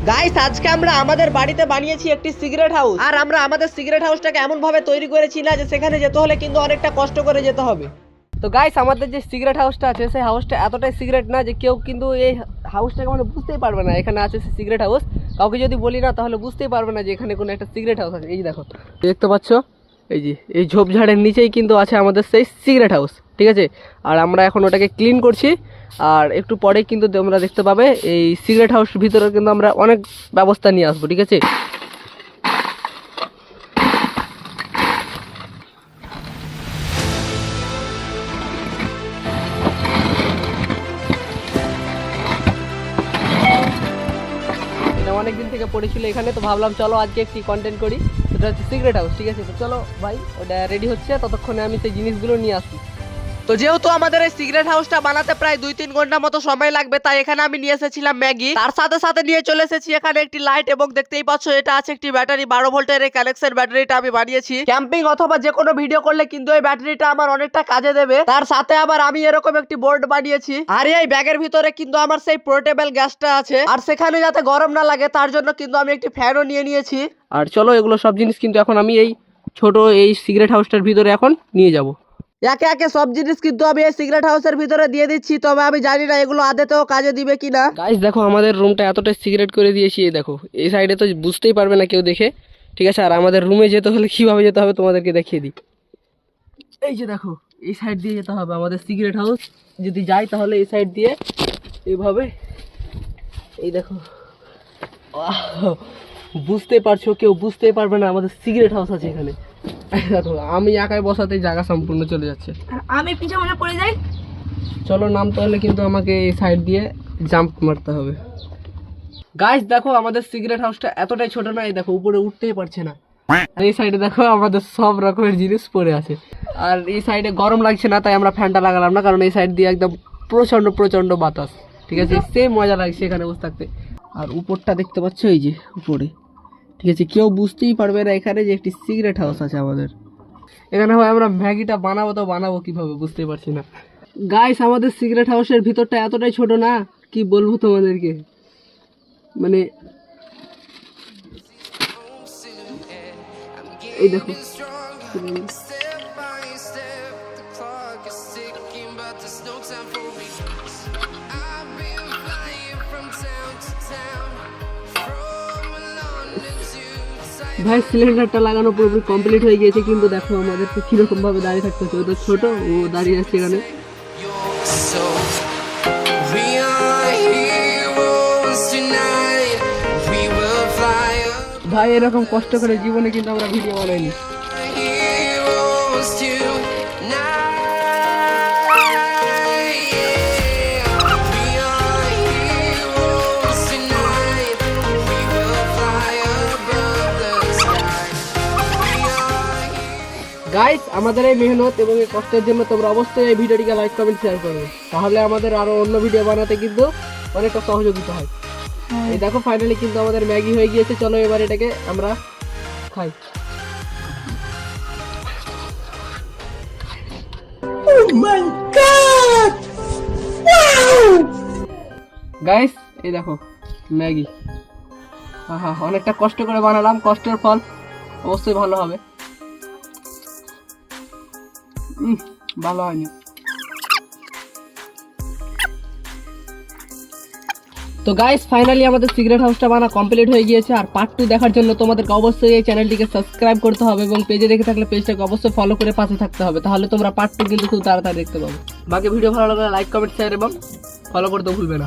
Guys আজকে আমরা আমাদের বাড়িতে বানিয়েছি একটি সিগারেট হাউস। আর আমরা আমাদের সিগারেট হাউসটাকে এমন ভাবে তৈরি করেছি না যে সেখানে যেতে হলে কিন্তু অনেকটা কষ্ট করে যেতে হবে। তো গাইস আমাদের যে সিগারেট হাউসটা আছে সেই হাউসটা এতটাই সিগারেট না যে কেউ কিন্তু এই হাউসটাকে মানে বুঝতেই পারবে না এখানে আছে সিগারেট হাউস। কাউকে যদি বলি না তাহলে বুঝতেই পারবে না যে এখানে কোনো একটা সিগারেট হাউস আছে। এই যে দেখো, দেখতে পাচ্ছ এই যে এই ঝোপঝাড়ের নিচেই কিন্তু আছে আমাদের সেই সিগারেট হাউস, ঠিক আছে। আর আমরা এখন ওটাকে ক্লিন করছি, আর একটু পরে কিন্তু তোমরা দেখতে পাবে এই সিগারেট হাউসের ভিতরে কিন্তু আমরা অনেক ব্যবস্থা নিয়ে আসবো, ঠিক আছে। অনেকদিন থেকে পড়েছিল এখানে, তো ভাবলাম চলো আজকে একটি কন্টেন্ট করি, সেটা হচ্ছে সিগারেট হাউস, ঠিক আছে। তো চলো ভাই ওটা রেডি হচ্ছে, ততক্ষণে আমি সেই জিনিসগুলো নিয়ে আসি। তো যেহেতু আমাদের এই সিগারেট হাউসটা বানাতে প্রায় 2-3 ঘন্টা মতো সময় লাগবে, তাই এখানে আমি নিয়ে এসেছিলাম ম্যাগি, তার সাথে সাথে নিয়ে চলে এসেছি এখানে একটি লাইট, এবং দেখতেই পাচ্ছ এটা আছে একটি ব্যাটারি, 12 ভোল্টের এই কানেকশন ব্যাটারিটা আমি বানিয়েছি। ক্যাম্পিং অথবা যে কোনো ভিডিও করলে কিন্তু এই ব্যাটারিটা আমার অনেকটা কাজে দেবে। তার সাথে আবার আমি এরকম একটি বোর্ড বানিয়েছি, আর এই ব্যাগের ভিতরে কিন্তু আমার সেই পোর্টেবল গ্যাসটা আছে, আর সেখানে যাতে গরম না লাগে তার জন্য কিন্তু আমি একটি ফ্যানও নিয়ে নিয়েছি। আর চলো এগুলো সব জিনিস কিন্তু এখন আমি এই ছোট এই সিগারেট হাউসটার ভিতরে এখন নিয়ে যাব। একে একে সব জিনিস কিন্তু আমি এই সিগারেট হাউসের ভিতরে দিয়ে দিচ্ছি, তবে আমি জানি না এগুলো আদতেও কাজে দিবে কিনা। গাইস দেখো আমাদের রুমটা এতটাই সিগারেট করে দিয়েছি, এই দেখো এই সাইডে তো বুঝতেই পারবে না কেউ দেখে, ঠিক আছে। আর আমাদের রুমে যেতে হলে কিভাবে যেতে হবে তোমাদেরকে দেখিয়ে দিই। এই যে দেখো এই সাইড দিয়ে যেতে হবে আমাদের সিগারেট হাউস, যদি যাই তাহলে এই সাইড দিয়ে এইভাবে, এই দেখো বুঝতে পারছো, কেউ বুঝতেই পারবে না আমাদের সিগারেট হাউস আছে এখানে। দেখো আমি একাই বসাতে জায়গা সম্পূর্ণ চলে যাচ্ছে, আমি পিছনে পড়ে যাই। চলো নামতে হলে কিন্তু আমাকে এই সাইড দিয়ে জাম্প মারতে হবে। গাইস দেখো আমাদের সিগারেট হাউসটা এতটাই ছোট না, এই দেখো উপরে উঠতেই পারছে না। আর এই সাইডে দেখো আমাদের সব রকমের জিনিস পড়ে আছে, আর এই সাইডে গরম লাগছে না তাই আমরা ফ্যানটা লাগালাম না, কারণ এই সাইড দিয়ে একদম প্রচন্ড প্রচন্ড বাতাস, ঠিক আছে। সেম মজা লাগছে এখানে বসে থাকতে। আর উপরটা দেখতে পাচ্ছ এই যে উপরে, ঠিক আছে, কেউ বুঝতেই পারবে না এখানে যে একটি সিগারেট হাউস আছে আমাদের এখানে। হয় আমরা ম্যাগিটা বানাবো, তো বানাবো কিভাবে বুঝতেই পারছি না। গাইস আমাদের সিগারেট হাউসের ভিতরটা এতটাই ছোট না, কি বলবো তোমাদেরকে, মানে এই দেখো ভাই সিলিন্ডারটা লাগানো পুরোপুরি কমপ্লিট হয়ে গিয়েছে, কিন্তু দেখো আমাদেরকে কিরকম ভাবে দাঁড়িয়ে থাকতে হচ্ছে। ওটা ছোট, ও দাঁড়িয়ে আছে এখানে। ভাই এরকম কষ্ট করে জীবনে কিন্তু আমরা ভিডিও বানাইনি। গাইস আমাদের এই মেহনত এবং এই কষ্টের জন্য তোমরা অবশ্যই এই ভিডিওটিকে লাইক কমেন্ট শেয়ার করবে, তাহলে আমাদের আরো অন্য ভিডিও বানাতে কিন্তু অনেকটা সহযোগিতা হয়। এই দেখো ফাইনালি কিন্তু আমাদের ম্যাগি হয়ে গিয়েছে, চলো এবার এটাকে আমরা খাই। গাইস এই দেখো ম্যাগি, অনেকটা কষ্ট করে বানালাম, কষ্টের ফল অবশ্যই ভালো হবে। ভালো হয়নি। তো গাইস ফাইনালি আমাদের সিগারেট হাউসটা বানা কমপ্লিট হয়ে গিয়েছে। আর পার্ট 2 দেখার জন্য তোমাদেরকে অবশ্যই এই চ্যানেলটিকে সাবস্ক্রাইব করতে হবে, এবং পেজে দেখে থাকলে পেজটাকে অবশ্যই ফলো করে পাশে থাকতে হবে, তাহলে তোমরা পার্ট 2 কিন্তু খুব তাড়াতাড়ি দেখতে পাবে। বাকি ভিডিও ভালো লাগলে লাইক কমেন্ট শেয়ার এবং ফলো করতে ভুলবে না।